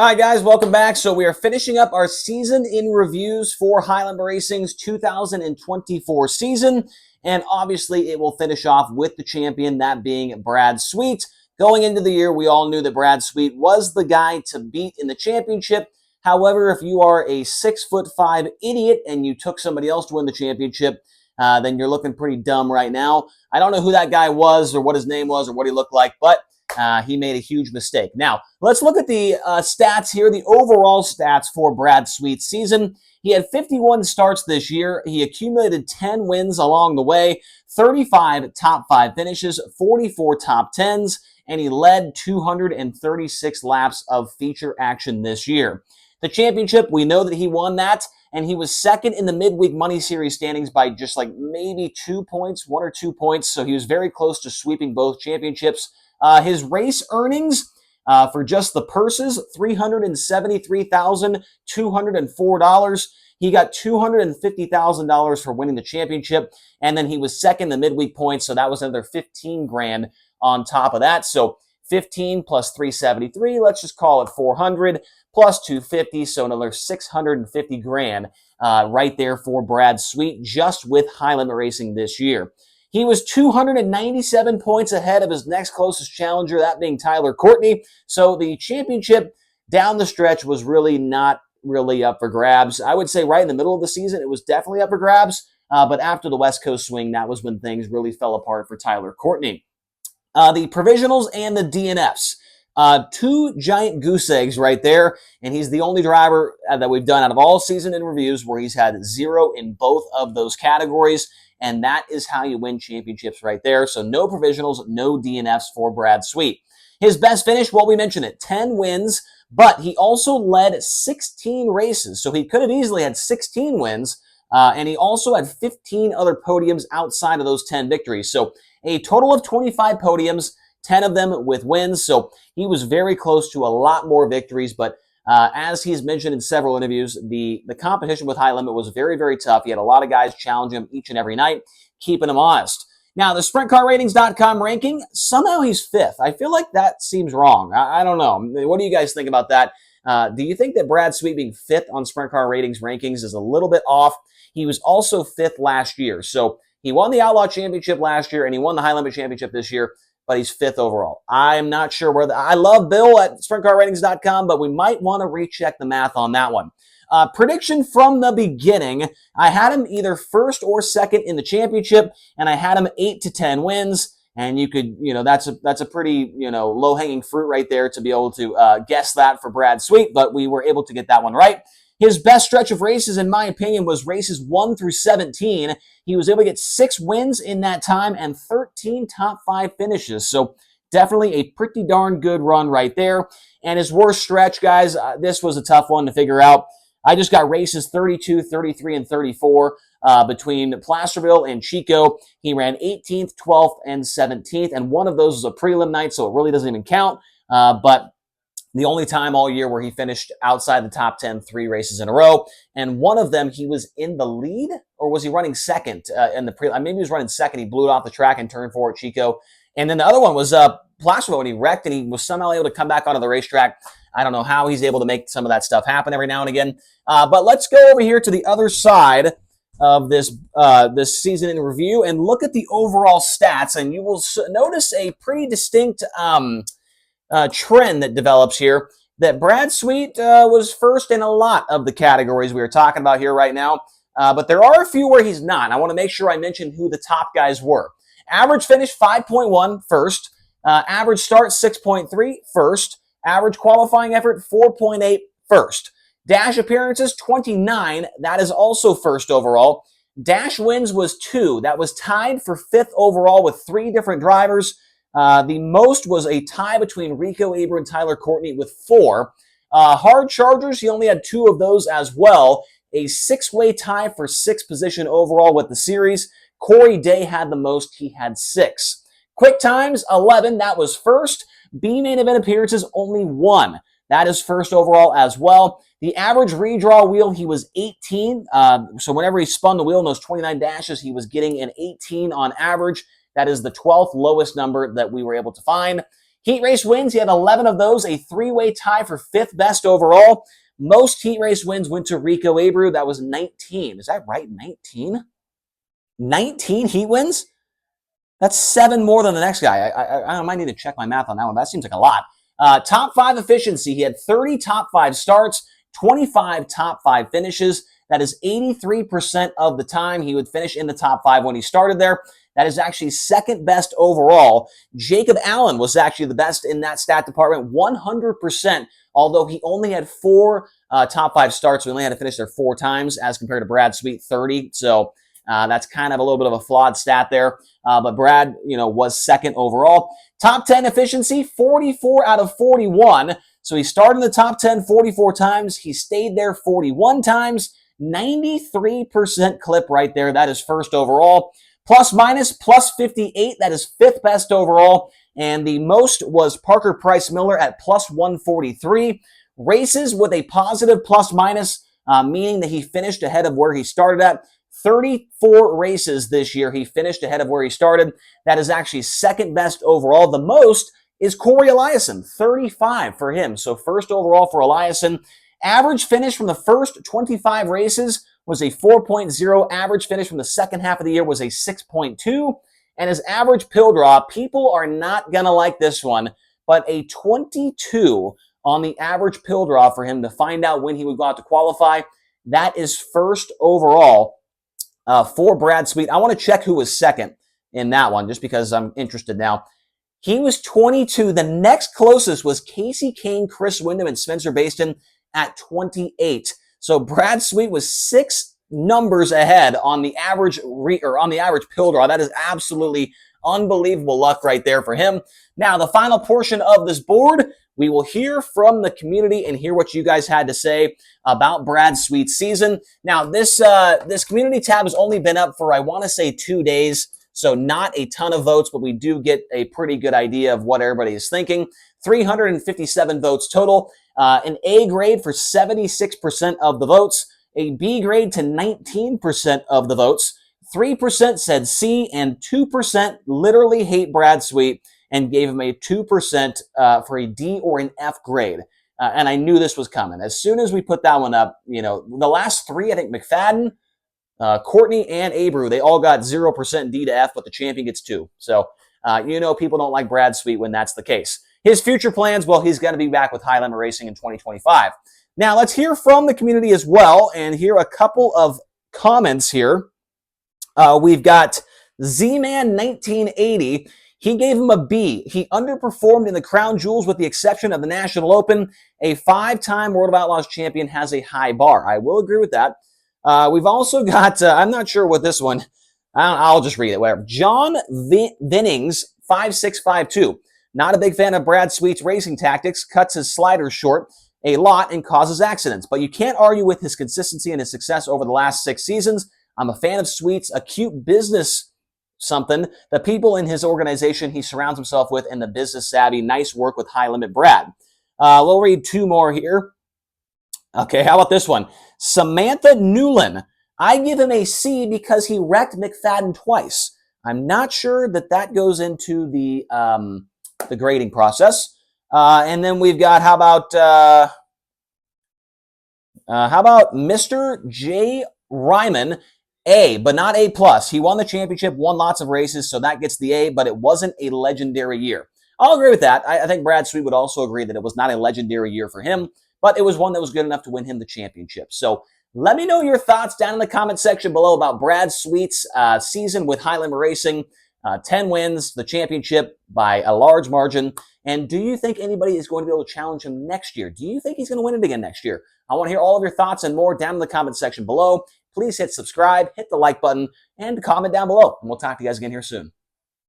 All right, guys, welcome back. So we are finishing up our season in reviews for Highland Racing's 2024 season. And obviously, it will finish off with the champion, that being Brad Sweet. Going into the year, we all knew that Brad Sweet was the guy to beat in the championship. However, if you are a 6'5" idiot and you took somebody else to win the championship, then you're looking pretty dumb right now. I don't know who that guy was or what his name was or what he looked like, but he made a huge mistake. Now, let's look at the stats here, the overall stats for Brad Sweet's season. He had 51 starts this year. He accumulated 10 wins along the way, 35 top 5 finishes, 44 top 10s, and he led 236 laps of feature action this year. The championship, we know that he won that, and he was second in the midweek money series standings by just like maybe 2 points, 1 or 2 points, so he was very close to sweeping both championships. His race earnings for just the purses, $373,204. He got $250,000 for winning the championship, and then he was second in the midweek points, so that was another 15 grand on top of that. So 15 plus 373, let's just call it 400, plus 250, so another 650 grand right there for Brad Sweet, just with Highland Racing this year. He was 297 points ahead of his next closest challenger, that being Tyler Courtney. So the championship down the stretch was really not really up for grabs. I would say right in the middle of the season, it was definitely up for grabs. But after the West Coast swing, that was when things really fell apart for Tyler Courtney. The provisionals and the DNFs. Two giant goose eggs right there, and he's the only driver that we've done out of all season in reviews where he's had 0 in both of those categories, and that is how you win championships right there. So no provisionals, no DNFs for Brad Sweet. His best finish, well, we mentioned it, 10 wins, but he also led 16 races, so he could have easily had 16 wins, and he also had 15 other podiums outside of those 10 victories. So a total of 25 podiums, 10 of them with wins. So he was very close to a lot more victories. But as he's mentioned in several interviews, the competition with High Limit was very, very tough. He had a lot of guys challenge him each and every night, keeping him honest. Now, the SprintCarRatings.com ranking, somehow he's 5th. I feel like that seems wrong. I don't know. What do you guys think about that? Do you think that Brad Sweet being 5th on Sprint Car Ratings rankings is a little bit off? He was also 5th last year. So he won the Outlaw Championship last year, and he won the High Limit Championship this year, but he's 5th overall. I'm not sure where I love Bill at SprintCarRatings.com, but we might want to recheck the math on that one. Prediction from the beginning, I had him either 1st or 2nd in the championship, and I had him 8 to 10 wins. And you could, that's a pretty, low-hanging fruit right there to be able to guess that for Brad Sweet, but we were able to get that one right. His best stretch of races, in my opinion, was races 1 through 17. He was able to get 6 wins in that time and 13 top 5 finishes. So definitely a pretty darn good run right there. And his worst stretch, guys, this was a tough one to figure out. I just got races 32, 33, and 34 between Placerville and Chico. He ran 18th, 12th, and 17th, and one of those was a prelim night, so it really doesn't even count. But the only time all year where he finished outside the top 10 3 races in a row. And one of them, he was in the lead, or was he running second in the prelim? Maybe he was running second. He blew it off the track and turned for at Chico. And then the other one was Placerville, when he wrecked and he was somehow able to come back onto the racetrack. I don't know how he's able to make some of that stuff happen every now and again. But let's go over here to the other side of this season in review and look at the overall stats. And you will notice a pretty distinct trend that develops here, that Brad Sweet was first in a lot of the categories we are talking about here right now. But there are a few where he's not. I want to make sure I mention who the top guys were. Average finish 5.1 first. Average start 6.3 first. Average qualifying effort 4.8 first. Dash appearances 29. That is also first overall. Dash wins was 2. That was tied for 5th overall with 3 different drivers. The most was a tie between Rico Aber and Tyler Courtney with 4. Hard chargers, he only had 2 of those as well. A 6-way tie for 6th position overall with the series. Corey Day had the most. He had 6. Quick times, 11. That was first. B main event appearances, only 1. That is first overall as well. The average redraw wheel, he was 18. So whenever he spun the wheel in those 29 dashes, he was getting an 18 on average. That is the 12th lowest number that we were able to find. Heat race wins, he had 11 of those, a three-way tie for fifth best overall. Most heat race wins went to Rico Abreu. That was 19. Is that right? 19? 19 heat wins? That's 7 more than the next guy. I might need to check my math on that one. That seems like a lot. Top 5 efficiency. He had 30 top 5 starts, 25 top 5 finishes. That is 83% of the time he would finish in the top 5 when he started there. That is actually second best overall. Jacob Allen was actually the best in that stat department, 100%, although he only had 4 top 5 starts. We only had to finish there 4 times as compared to Brad Sweet, 30. So that's kind of a little bit of a flawed stat there. But Brad, was second overall. Top 10 efficiency, 44 out of 41. So he started in the top 10 44 times. He stayed there 41 times. 93% clip right there. That is first overall. Plus minus, plus 58. That is fifth best overall. And the most was Parker Price Miller at plus 143. Races with a positive plus minus, meaning that he finished ahead of where he started at. 34 races this year. He finished ahead of where he started. That is actually second best overall. The most is Corey Eliason, 35 for him. So first overall for Eliason. Average finish from the first 25 races was a 4.0. Average finish from the second half of the year was a 6.2. And his average pill draw, people are not going to like this one, but a 22 on the average pill draw for him to find out when he would go out to qualify. That is first overall for Brad Sweet. I want to check who was second in that one just because I'm interested now. He was 22. The next closest was Casey Kane, Chris Wyndham, and Spencer Bayston at 28. So Brad Sweet was 6 numbers ahead on the average on the average pill draw. That is absolutely unbelievable luck right there for him. Now, the final portion of this board, we will hear from the community and hear what you guys had to say about Brad Sweet's season. Now, this community tab has only been up for, I want to say, 2 days. So not a ton of votes, but we do get a pretty good idea of what everybody is thinking. 357 votes total. An A grade for 76% of the votes. A B grade to 19% of the votes. 3% said C, and 2% literally hate Brad Sweet and gave him a 2% for a D or an F grade. And I knew this was coming. As soon as we put that one up, the last 3, I think McFadden, Courtney, and Abreu, they all got 0% D to F, but the champion gets 2. So, people don't like Brad Sweet when that's the case. His future plans, well, he's going to be back with High Limit Racing in 2025. Now, let's hear from the community as well and hear a couple of comments here. We've got Z-Man 1980. He gave him a B. He underperformed in the Crown Jewels with the exception of the National Open. A 5-time World of Outlaws champion has a high bar. I will agree with that. We've also got, I'm not sure what this one, I'll just read it, whatever. John Vinnings, 5652. Not a big fan of Brad Sweet's racing tactics, cuts his sliders short a lot and causes accidents. But you can't argue with his consistency and his success over the last 6 seasons. I'm a fan of Sweet's acute business something, the people in his organization he surrounds himself with, and the business savvy. Nice work with High Limit Brad. We'll read 2 more here. Okay, how about this one? Samantha Newlin. I give him a C because he wrecked McFadden twice. I'm not sure that goes into the grading process. And then we've got, how about Mr. J. Ryman? A, but not A+. He won the championship, won lots of races, so that gets the A, but it wasn't a legendary year. I'll agree with that. I think Brad Sweet would also agree that it was not a legendary year for him, but it was one that was good enough to win him the championship. So let me know your thoughts down in the comment section below about Brad Sweet's season with High Limit Racing. 10 wins, the championship by a large margin. And do you think anybody is going to be able to challenge him next year? Do you think he's going to win it again next year? I want to hear all of your thoughts and more down in the comment section below. Please hit subscribe, hit the like button, and comment down below. And we'll talk to you guys again here soon.